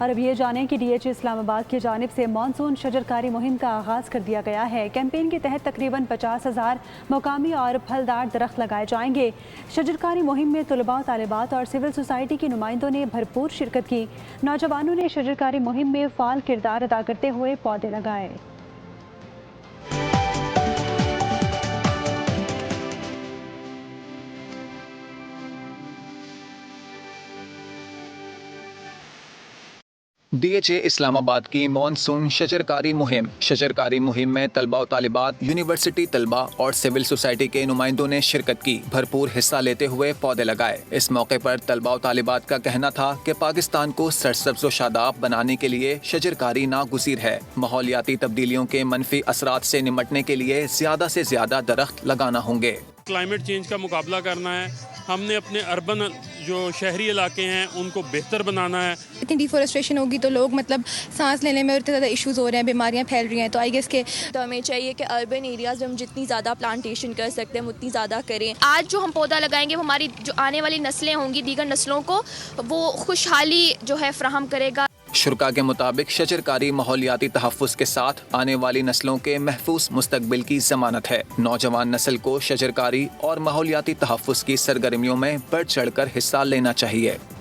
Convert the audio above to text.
اور اب یہ جانیں کہ DH اسلام آباد کی جانب سے مانسون شجرکاری مہم کا آغاز کر دیا گیا ہے۔ کیمپین کے تحت تقریباً 50,000 مقامی اور پھلدار درخت لگائے جائیں گے۔ شجرکاری مہم میں طلباء و طالبات اور سول سوسائٹی کے نمائندوں نے بھرپور شرکت کی۔ نوجوانوں نے شجرکاری مہم میں فعال کردار ادا کرتے ہوئے پودے لگائے۔ DH اسلام آباد کی مانسون شجرکاری مہم میں طلباء و طالبات، یونیورسٹی طلباء اور سول سوسائٹی کے نمائندوں نے شرکت کی، بھرپور حصہ لیتے ہوئے پودے لگائے۔ اس موقع پر طلباء و طالبات کا کہنا تھا کہ پاکستان کو سرسبز و شاداب بنانے کے لیے شجرکاری ناگزیر ہے۔ ماحولیاتی تبدیلیوں کے منفی اثرات سے نمٹنے کے لیے زیادہ سے زیادہ درخت لگانا ہوں گے۔ کلائمیٹ چینج کا مقابلہ کرنا ہے، ہم نے اپنے اربن جو شہری علاقے ہیں ان کو بہتر بنانا ہے۔ اتنی ڈیفورسٹریشن ہوگی تو لوگ سانس لینے میں اتنے زیادہ ایشوز ہو رہے ہیں، بیماریاں پھیل رہی ہیں، تو آئی گیس کہ تو ہمیں چاہیے کہ اربن ایریاز میں ہم جتنی زیادہ پلانٹیشن کر سکتے ہیں ہم اتنی زیادہ کریں۔ آج جو ہم پودا لگائیں گے وہ ہماری جو آنے والی نسلیں ہوں گی، دیگر نسلوں کو وہ خوشحالی جو ہے فراہم کرے گا۔ شرکاء کے مطابق شجرکاری ماحولیاتی تحفظ کے ساتھ آنے والی نسلوں کے محفوظ مستقبل کی ضمانت ہے۔ نوجوان نسل کو شجرکاری اور ماحولیاتی تحفظ کی سرگرمیوں میں بڑھ چڑھ کر حصہ لینا چاہیے۔